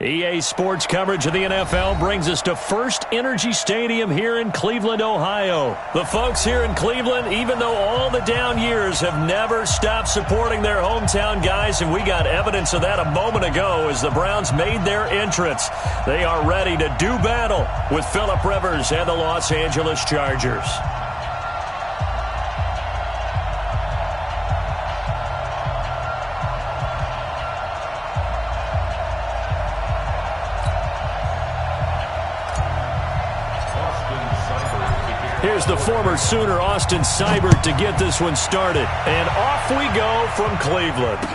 EA Sports coverage of the NFL brings us to First Energy Stadium here in Cleveland, Ohio. The folks here in Cleveland, even though all the down years, have never stopped supporting their hometown guys, and we got evidence of that a moment ago as the Browns made their entrance. They are ready to do battle with Phillip Rivers and the Los Angeles Chargers. Here's the former Sooner, Austin Seibert, to get this one started. And off we go from Cleveland.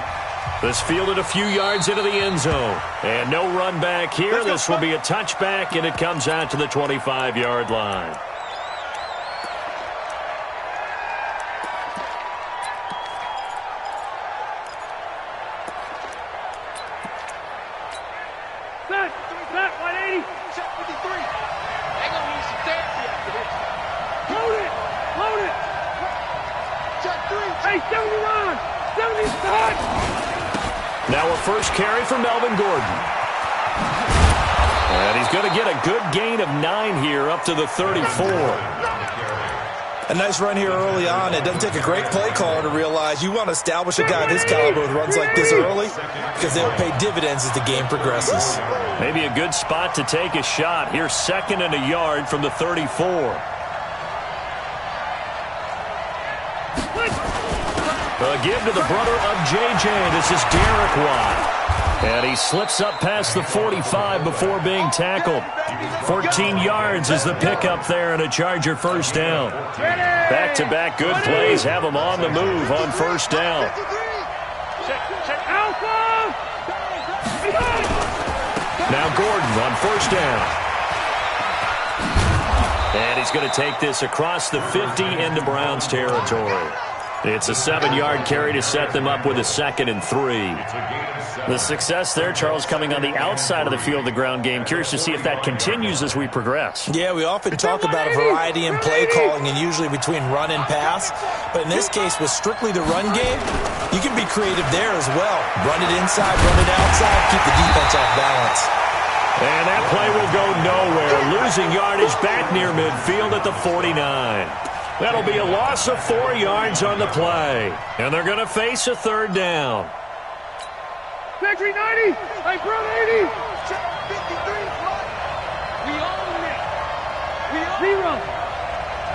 This fielded a few yards into the end zone. And no run back here. This will be a touchback, and it comes out to the 25-yard line. Set, 180. Check 53. They're going to need some therapy after this. Load it. Check 3. Hey, 71. 75. Now a first carry for Melvin Gordon. And he's going to get a good gain of 9 here up to the 34. A nice run here early on. It doesn't take a great play caller to realize you want to establish a guy of his caliber with runs like this early because they'll pay dividends as the game progresses. Maybe a good spot to take a shot. Here's 2nd and a yard from the 34. A give to the brother of J.J. This is Derek Watt. And he slips up past the 45 before being tackled. 14 yards is the pickup there and a Charger first down. Back-to-back good plays have them on the move on first down. Now Gordon on first down. And he's going to take this across the 50 into Browns territory. It's a 7-yard carry to set them up with a 2nd and 3. The success there, Charles, coming on the outside of the field of the ground game. Curious to see if that continues as we progress. Yeah, we often talk about a variety in play calling and usually between run and pass. But in this case, with strictly the run game, you can be creative there as well. Run it inside, run it outside, keep the defense off balance. And that play will go nowhere. Losing yardage back near midfield at the 49. That'll be a loss of 4 yards on the play. And they're going to face a 3rd down. Victory 90. I brought 80. Check 53. We own it. We own 0.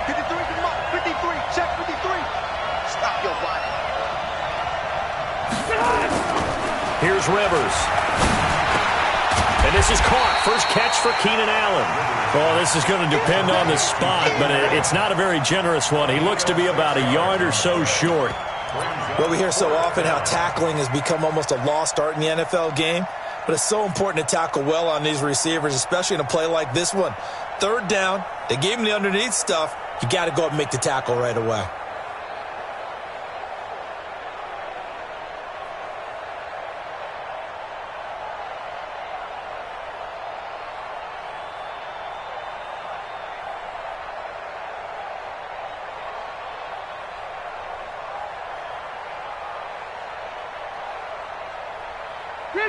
53. Come on. 53. Check 53. Stop your body. Here's Rivers. And this is caught. First catch for Keenan Allen. Well, this is going to depend on the spot, but it's not a very generous one. He looks to be about a yard or so short. Well, we hear so often how tackling has become almost a lost art in the NFL game, but it's so important to tackle well on these receivers, especially in a play like this one. 3rd down, they gave him the underneath stuff. You got to go up and make the tackle right away.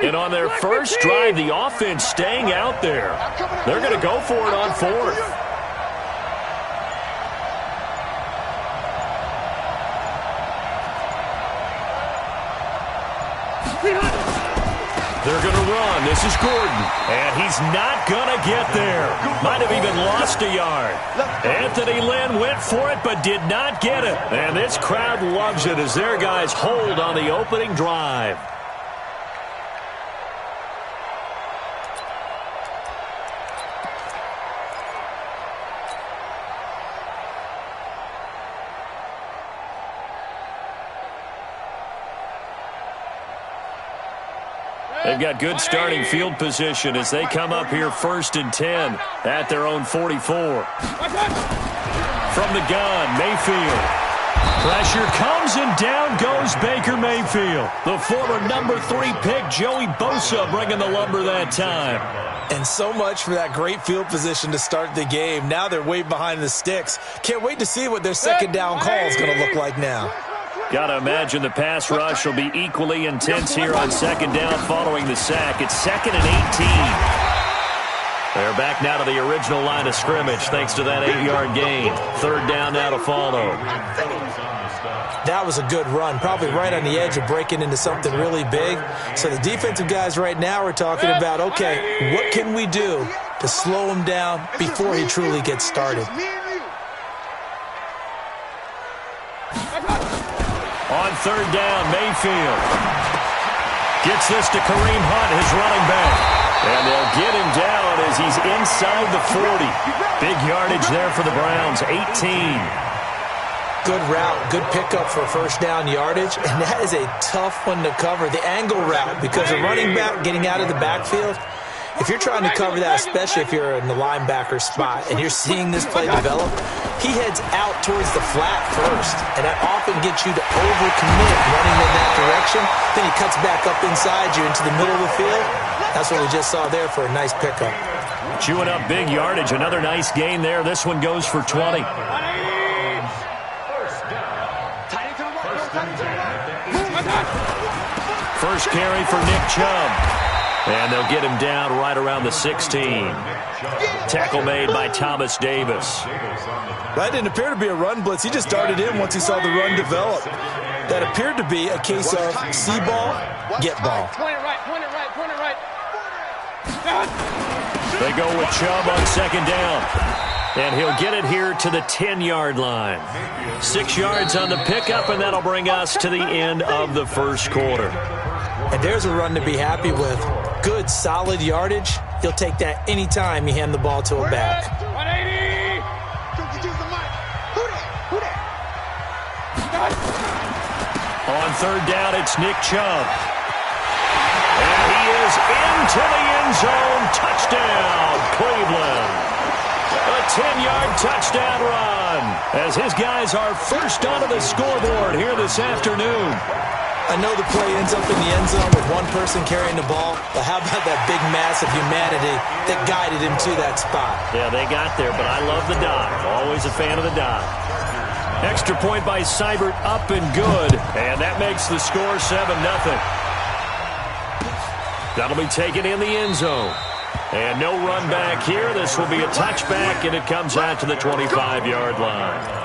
And on their first drive, the offense staying out there. They're going to go for it on 4th. They're going to run. This is Gordon. And he's not going to get there. Might have even lost a yard. Anthony Lynn went for it but did not get it. And this crowd loves it as their guys hold on the opening drive. They've got good starting field position as they come up here 1st and 10 at their own 44. From the gun, Mayfield. Pressure comes and down goes Baker Mayfield. The former number 3 pick, Joey Bosa, bringing the lumber that time. And so much for that great field position to start the game. Now they're way behind the sticks. Can't wait to see what their 2nd down call is going to look like now. Got to imagine the pass rush will be equally intense here on second down following the sack. It's 2nd and 18. They're back now to the original line of scrimmage thanks to that 8-yard gain. 3rd down now to follow. That was a good run, probably right on the edge of breaking into something really big. So the defensive guys right now are talking about, okay, what can we do to slow him down before he truly gets started? On 3rd down, Mayfield gets this to Kareem Hunt, his running back. And they'll get him down as he's inside the 40. Big yardage there for the Browns, 18. Good route, good pickup for first down yardage, and that is a tough one to cover, the angle route, because a running back getting out of the backfield, if you're trying to cover that, especially if you're in the linebacker spot and you're seeing this play develop, he heads out towards the flat first, and that often gets you to overcommit running in that direction. Then he cuts back up inside you into the middle of the field. That's what we just saw there for a nice pickup. Chewing up big yardage, another nice gain there. This one goes for 20. First carry for Nick Chubb. And they'll get him down right around the 16. Tackle made by Thomas Davis. That didn't appear to be a run blitz. He just darted in once he saw the run develop. That appeared to be a case of see ball, get ball. Point it right, point it right, point it right. They go with Chubb on 2nd down. And he'll get it here to the 10-yard line. 6 yards on the pickup, and that'll bring us to the end of the first quarter. And there's a run to be happy with. Good, solid yardage. He'll take that anytime you hand the ball to a back. 180! On 3rd down, it's Nick Chubb. And he is into the end zone. Touchdown, Cleveland. A 10-yard touchdown run as his guys are first onto the scoreboard here this afternoon. I know the play ends up in the end zone with one person carrying the ball, but how about that big mass of humanity that guided him to that spot? Yeah, they got there, but I love the dive. Always a fan of the dive. Extra point by Seibert, up and good, and that makes the score 7-0. That'll be taken in the end zone. And no run back here. This will be a touchback, and it comes out to the 25-yard line.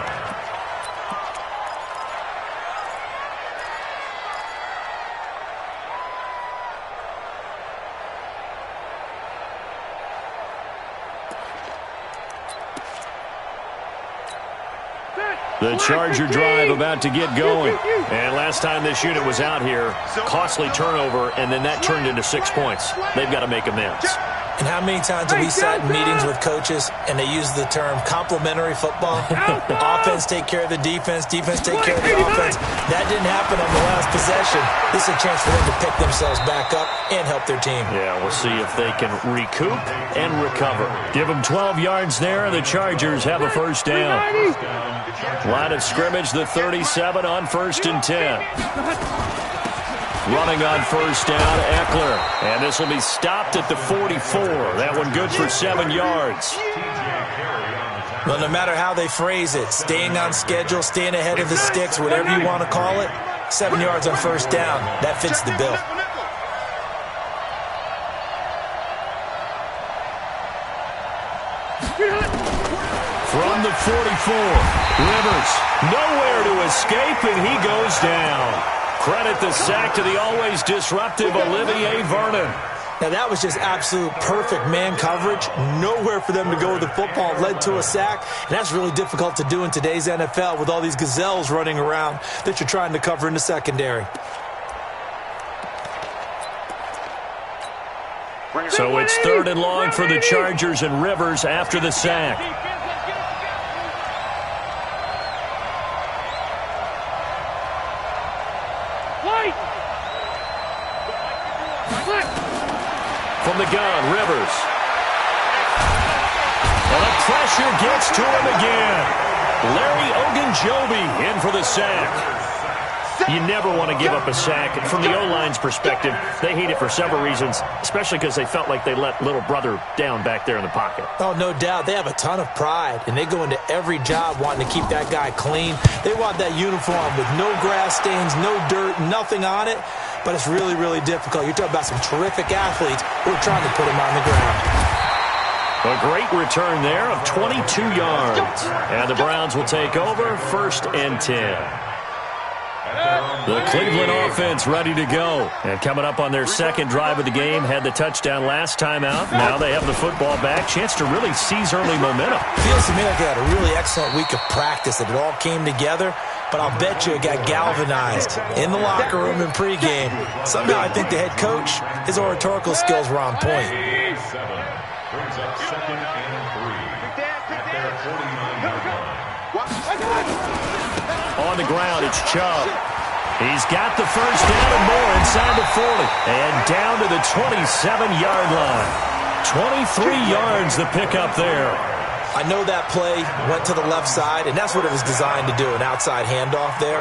The Charger drive about to get going. And last time this unit was out here, costly turnover, and then that turned into 6 points. They've got to make amends. And how many times have we sat in meetings with coaches and they use the term complementary football? Offense take care of the defense, defense take care of the offense. That didn't happen on the last possession. This is a chance for them to pick themselves back up and help their team. Yeah, we'll see if they can recoup and recover. Give them 12 yards there, and the Chargers have a first down. Line of scrimmage, the 37 on 1st and 10. Running on first down, Eckler. And this will be stopped at the 44. That one good for 7 yards. Well, no matter how they phrase it, staying on schedule, staying ahead of the sticks, whatever you want to call it, 7 yards on first down, that fits the bill. From the 44, Rivers, nowhere to escape, and he goes down. Credit the sack to the always disruptive Olivier Vernon. Now, that was just absolute perfect man coverage. Nowhere for them to go with the football. It led to a sack, and that's really difficult to do in today's NFL with all these gazelles running around that you're trying to cover in the secondary. So it's 3rd and long for the Chargers, and Rivers after the sack. From the gun, Rivers. And the pressure gets to him again. Larry Ogunjobi in for the sack. You never want to give up a sack. And from the O-line's perspective, they hate it for several reasons, especially because they felt like they let little brother down back there in the pocket. Oh, no doubt. They have a ton of pride, and they go into every job wanting to keep that guy clean. They want that uniform with no grass stains, no dirt, nothing on it. But it's really, really difficult. You're talking about some terrific athletes who are trying to put him on the ground. A great return there of 22 yards. And the Browns will take over 1st and 10. The Cleveland offense ready to go. And coming up on their second drive of the game, had the touchdown last time out. Now they have the football back. Chance to really seize early momentum. Feels to me like they had a really excellent week of practice, that it all came together. But I'll bet you it got galvanized in the locker room in pregame. Somehow I think the head coach, his oratorical skills were on point. Brings up 2nd and 3 at their 49-yard line. On the ground, it's Chubb. He's got the first down and more inside the 40. And down to the 27-yard line. 23 yards the pickup there. I know that play went to the left side, and that's what it was designed to do, an outside handoff there.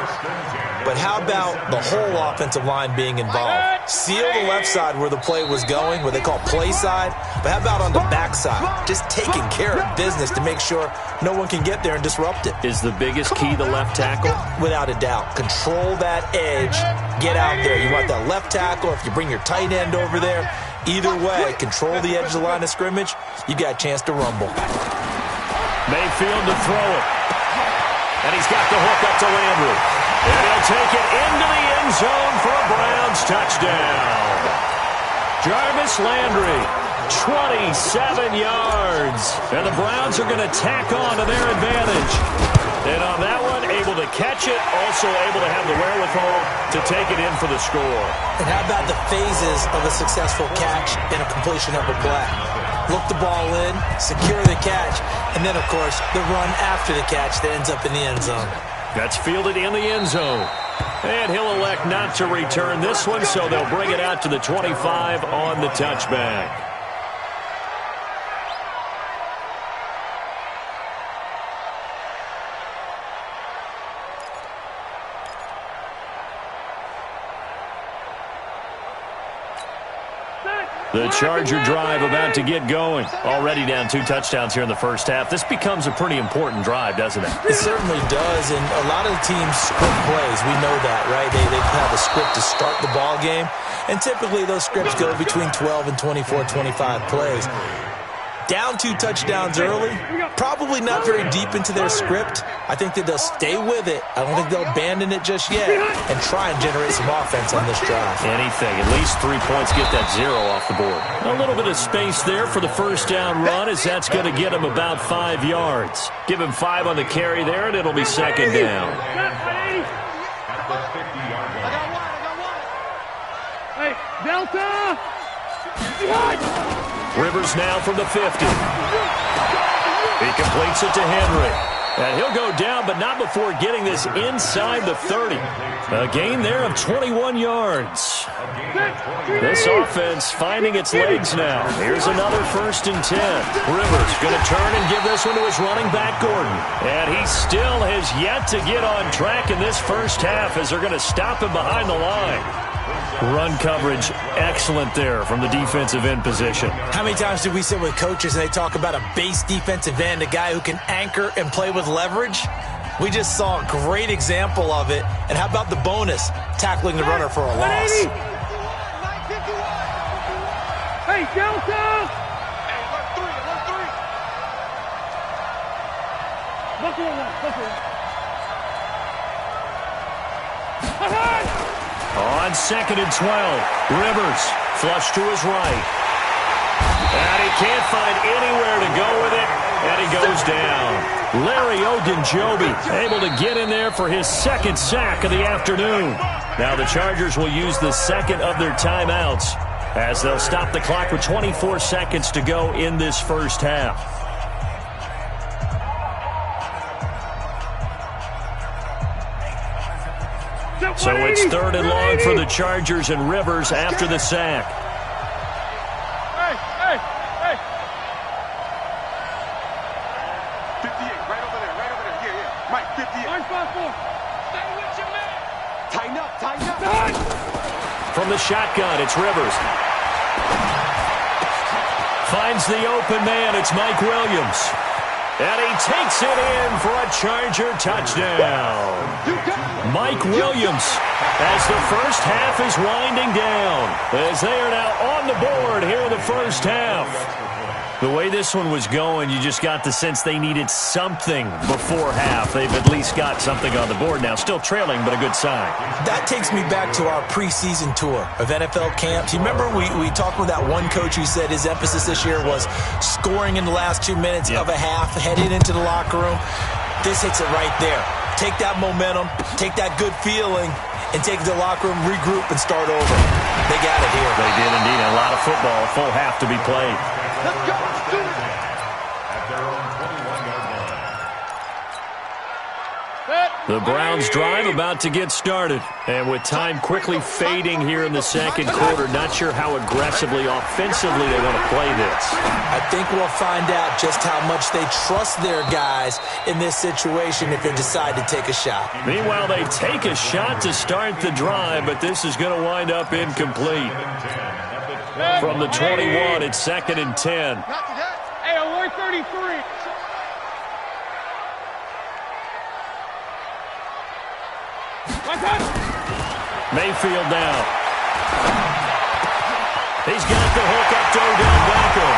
But how about the whole offensive line being involved? Seal the left side where the play was going, what they call play side. But how about on the back side? Just taking care of business to make sure no one can get there and disrupt it. Is the biggest key the left tackle? Without a doubt. Control that edge. Get out there. You want that left tackle. If you bring your tight end over there, either way, control the edge of the line of scrimmage, you got a chance to rumble. Mayfield to throw it. And he's got the hook up to Landry. And he'll take it into the end zone for a Browns touchdown. Jarvis Landry, 27 yards. And the Browns are going to tack on to their advantage. And on that one, able to catch it, also able to have the wherewithal to take it in for the score. And how about the phases of a successful catch and a completion of a play? Look the ball in, secure the catch, and then, of course, the run after the catch that ends up in the end zone. That's fielded in the end zone. And he'll elect not to return this one, so they'll bring it out to the 25 on the touchback. The Charger drive about to get going. Already down 2 touchdowns here in the first half. This becomes a pretty important drive, doesn't it? It certainly does, and a lot of the teams script plays. We know that, right? They have a script to start the ball game, and typically those scripts go between 12 and 24, 25 plays. Down 2 touchdowns early, probably not very deep into their script. I think that they'll stay with it. I don't think they'll abandon it just yet and try and generate some offense on this drive. Anything. At least 3 points, get that 0 off the board. A little bit of space there for the first down run, as that's going to get him about 5 yards. Give him 5 on the carry there, and it'll be second down. Hey, Delta! Rivers now from the 50. He completes it to Henry. And he'll go down, but not before getting this inside the 30. A gain there of 21 yards. This offense finding its legs now. Here's another 1st and 10. Rivers going to turn and give this one to his running back, Gordon. And he still has yet to get on track in this first half, as they're going to stop him behind the line. Run coverage, excellent there from the defensive end position. How many times do we sit with coaches and they talk about a base defensive end, a guy who can anchor and play with leverage? We just saw a great example of it. And how about the bonus, tackling the runner for a loss? Hey, Delta! Buckle one. On 2nd and 12, Rivers flush to his right. And he can't find anywhere to go with it, and he goes down. Larry Ogunjobi able to get in there for his 2nd sack of the afternoon. Now the Chargers will use the 2nd of their timeouts, as they'll stop the clock with 24 seconds to go in this first half. So it's 3rd and long for the Chargers, and Rivers after the sack. Hey! 58, right over there. Yeah. Mike, 58. Stay with your man. Tighten up. From the shotgun, it's Rivers. Finds the open man. It's Mike Williams. And he takes it in for a Charger touchdown. Mike Williams, as the first half is winding down, as they are now on the board here in the first half. The way this one was going, you just got the sense they needed something before half. They've at least got something on the board now. Still trailing, but a good sign. That takes me back to our preseason tour of NFL camps. You remember we talked with that one coach who said his emphasis this year was scoring in the last 2 minutes of a half, heading into the locker room. This hits it right there. Take that momentum, take that good feeling, and take it to the locker room, regroup, and start over. They got it here. They did indeed. A lot of football, a full half to be played. Let's go. Let's do it. At their own 21-yard line. The Browns drive about to get started. And with time quickly fading here in the second quarter, not sure how aggressively, offensively they want to play this. I think we'll find out just how much they trust their guys in this situation if they decide to take a shot. Meanwhile, they take a shot to start the drive, but this is going to wind up incomplete. From the 21, it's 2nd and 10. Hey, alert 33. Mayfield now. He's got the hook up to Odell Beckham.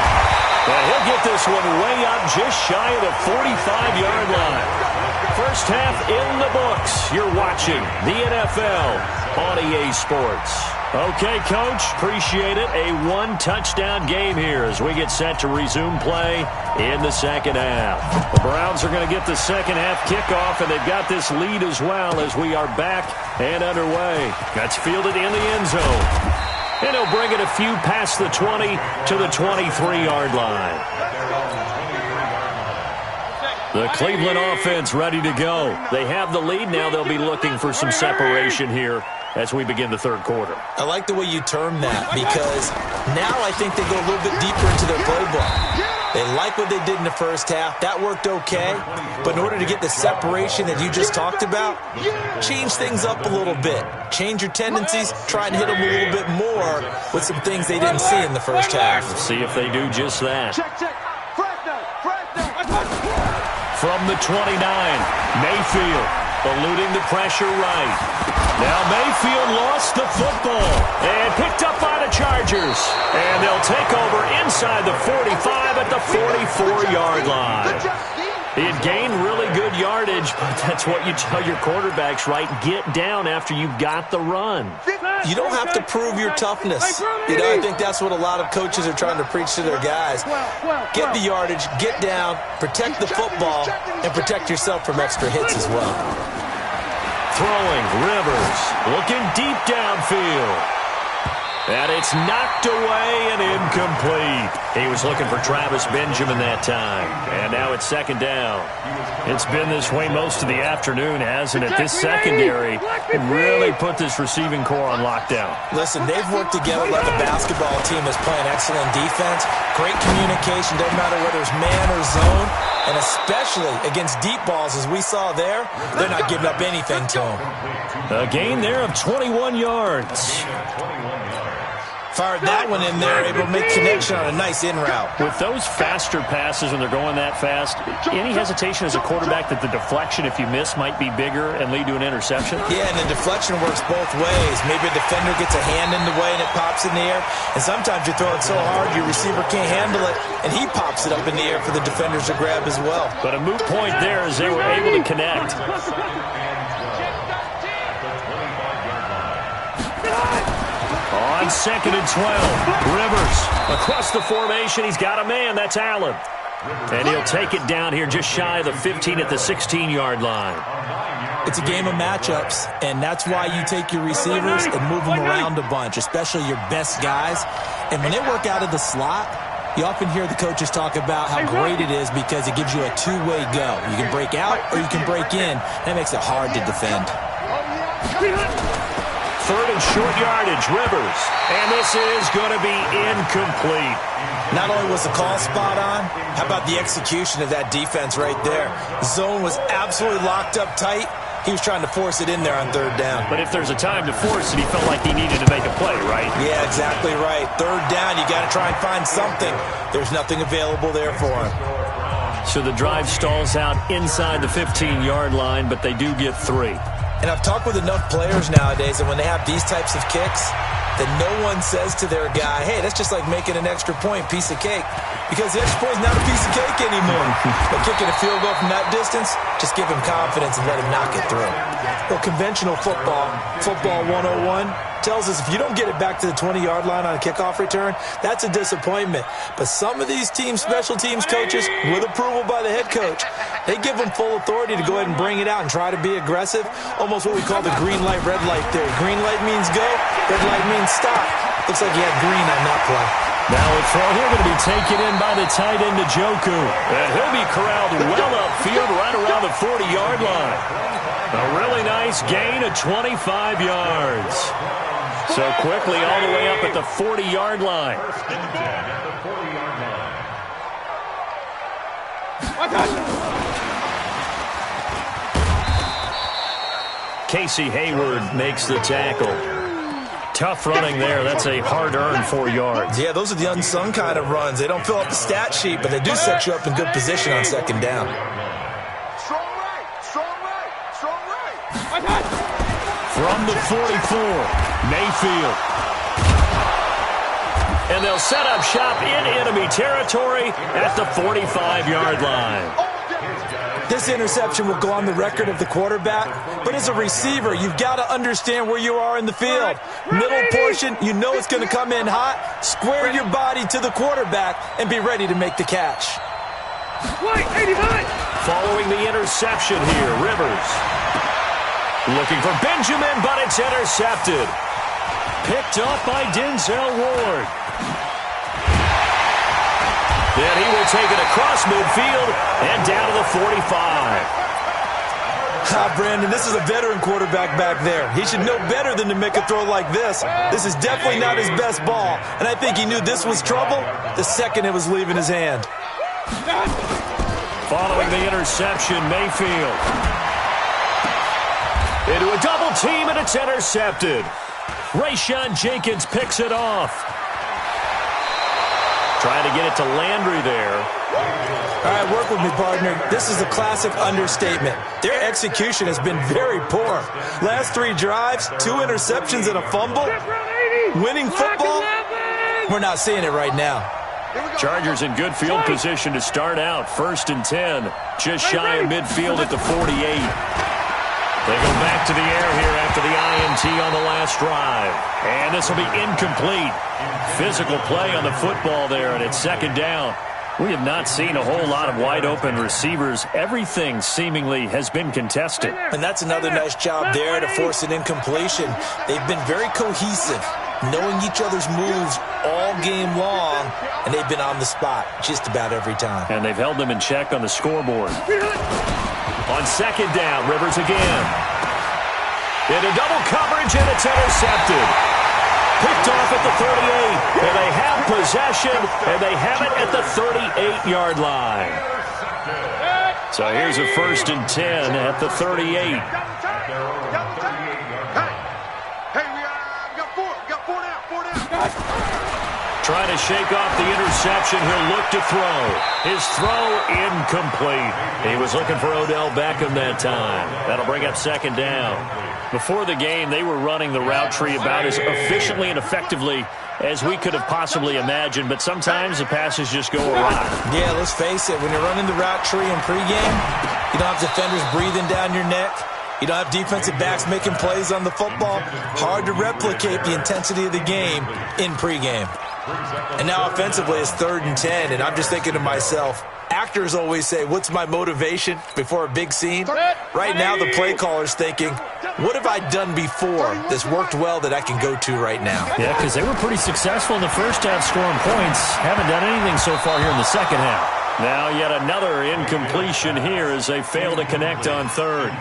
And he'll get this one way up just shy of the 45-yard line. First half in the books. You're watching the NFL on EA Sports. Okay, Coach, appreciate it. A one-touchdown game here as we get set to resume play in the second half. The Browns are going to get the second half kickoff, and they've got this lead as well as we are back and underway. That's fielded in the end zone. And he'll bring it a few past the 20 to the 23-yard line. The Cleveland offense ready to go. They have the lead. Now they'll be looking for some separation here as we begin the third quarter. I like the way you term that because now I think they go a little bit deeper into their playbook. They like what they did in the first half. That worked okay. But in order to get the separation that you just talked about, change things up a little bit. Change your tendencies. Try and hit them a little bit more with some things they didn't see in the first half. We'll see if they do just that. Check. From the 29, Mayfield eluding the pressure right. Now Mayfield lost the football and picked up by the Chargers. And they'll take over inside the 45 at the 44-yard line. It gained really good yardage, but that's what you tell your quarterbacks, right? Get down after you got the run. You don't have to prove your toughness. I think that's what a lot of coaches are trying to preach to their guys. Get the yardage, get down, protect the football, and protect yourself from extra hits as well. Throwing, Rivers, looking deep downfield. And it's knocked away and incomplete. He was looking for Travis Benjamin that time. And now it's second down. It's been this way most of the afternoon, hasn't it? This secondary really put this receiving core on lockdown. Listen, they've worked together like a basketball team that's playing excellent defense. Great communication, doesn't matter whether it's man or zone. And especially against deep balls, as we saw there, they're not giving up anything to them. A gain there of 21 yards. Fired that one in there, able to make connection on a nice in route. With those faster passes when they're going that fast, any hesitation as a quarterback that the deflection, if you miss, might be bigger and lead to an interception? Yeah, and the deflection works both ways. Maybe a defender gets a hand in the way and it pops in the air. And sometimes you throw it so hard your receiver can't handle it, and he pops it up in the air for the defenders to grab as well. But a moot point there as they were able to connect. On 2nd and 12, Rivers across the formation. He's got a man. That's Allen. And he'll take it down here just shy of the 15 at the 16-yard line. It's a game of matchups, and that's why you take your receivers and move them around a bunch, especially your best guys. And when they work out of the slot, you often hear the coaches talk about how great it is because it gives you a two-way go. You can break out or you can break in. That makes it hard to defend. Third and short yardage, Rivers. And this is going to be incomplete. Not only was the call spot on, how about the execution of that defense right there? Zone was absolutely locked up tight. He was trying to force it in there on third down. But if there's a time to force it, he felt like he needed to make a play, right? Yeah, exactly right. Third down, you got to try and find something. There's nothing available there for him. So the drive stalls out inside the 15-yard line, but they do get 3. And I've talked with enough players nowadays that when they have these types of kicks, that no one says to their guy, hey, that's just like making an extra point, piece of cake. Because the extra point is not a piece of cake anymore. But kicking a field goal from that distance, just give him confidence and let him knock it through. Well, conventional football 101, tells us if you don't get it back to the 20-yard line on a kickoff return, that's a disappointment. But some of these special teams coaches, with approval by the head coach, they give them full authority to go ahead and bring it out and try to be aggressive. Almost what we call the green light, red light theory. Green light means go, red light means stop. Looks like he had green on that play. Now a throw here going to be taken in by the tight end, Njoku. And he'll be corralled well upfield right around the 40-yard line. A really nice gain of 25 yards. So quickly all the way up at the 40-yard line. Casey Hayward makes the tackle. Tough running there. That's a hard-earned 4 yards. Yeah, those are the unsung kind of runs. They don't fill up the stat sheet, but they do set you up in good position on second down. Strong right, strong right, strong right. From the 44, Mayfield. And they'll set up shop in enemy territory at the 45-yard line. This interception will go on the record of the quarterback, but as a receiver, you've got to understand where you are in the field. Middle portion, you know it's going to come in hot. Square your body to the quarterback and be ready to make the catch. Following the interception here, Rivers. Looking for Benjamin, but it's intercepted. Picked off by Denzel Ward. Then he will take it across midfield and down to the 45. Brandon, this is a veteran quarterback back there. He should know better than to make a throw like this. This is definitely not his best ball, and I think he knew this was trouble the second it was leaving his hand. Following the interception, Mayfield. Into a double team, and it's intercepted. Rayshawn Jenkins picks it off. Trying to get it to Landry there. All right, work with me, partner. This is a classic understatement. Their execution has been very poor. Last 3 drives, 2 interceptions and a fumble. Winning football, we're not seeing it right now. Chargers in good field position to start out. 1st and 10. Just shy of midfield at the 48. They go back to the air here after the INT on the last drive. And this will be incomplete. Physical play on the football there, and it's second down. We have not seen a whole lot of wide-open receivers. Everything seemingly has been contested. And that's another nice job there to force an incompletion. They've been very cohesive, knowing each other's moves all game long, and they've been on the spot just about every time. And they've held them in check on the scoreboard. On second down, Rivers again. Into double coverage, and it's intercepted. Picked off at the 38, and they have possession, and they have it at the 38-yard line. So here's a 1st and 10 at the 38. Hey, we got 4 now. Trying to shake off the interception. He'll look to throw. His throw incomplete. He was looking for Odell Beckham that time. That'll bring up second down. Before the game, they were running the route tree about as efficiently and effectively as we could have possibly imagined, but sometimes the passes just go awry. Yeah, let's face it. When you're running the route tree in pregame, you don't have defenders breathing down your neck. You don't have defensive backs making plays on the football. Hard to replicate the intensity of the game in pregame. And now offensively it's 3rd and 10, and I'm just thinking to myself, actors always say, what's my motivation before a big scene? Right now the play caller's thinking, what have I done before that's worked well that I can go to right now? Yeah, because they were pretty successful in the first half scoring points. Haven't done anything so far here in the second half. Now yet another incompletion here as they fail to connect on 3rd.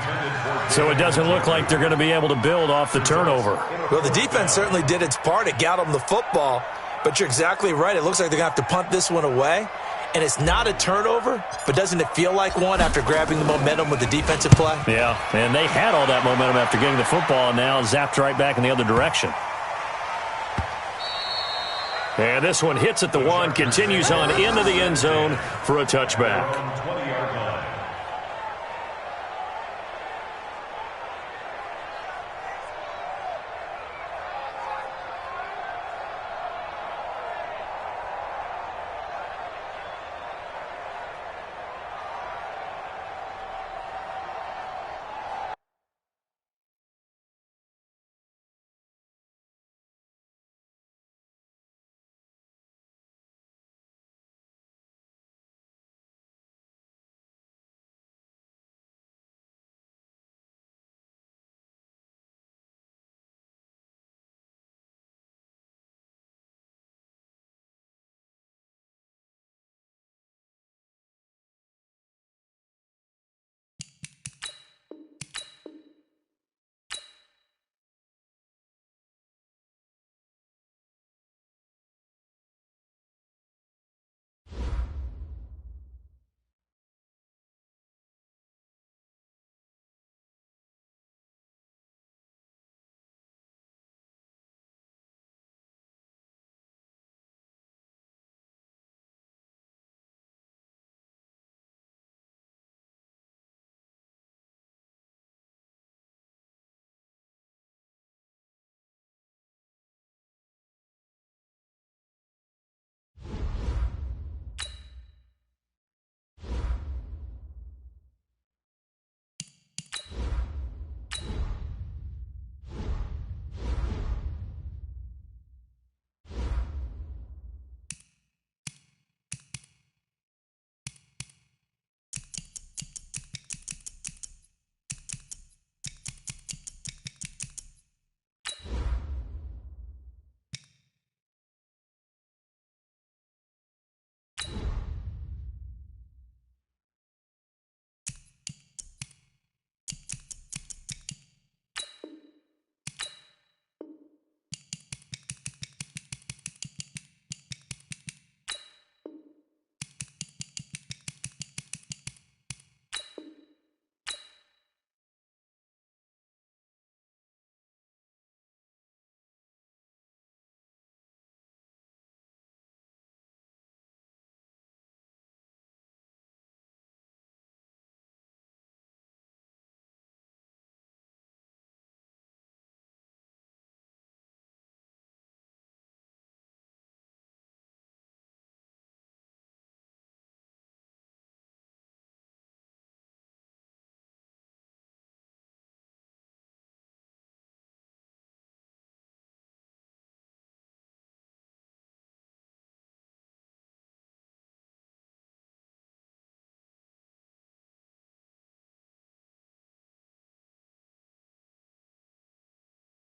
So it doesn't look like they're going to be able to build off the turnover. Well, the defense certainly did its part. It got them the football. But you're exactly right. It looks like they're going to have to punt this one away. And it's not a turnover, but doesn't it feel like one after grabbing the momentum with the defensive play? Yeah, and they had all that momentum after getting the football, and now zapped right back in the other direction. And this one hits at the 1, continues on into the end zone for a touchback.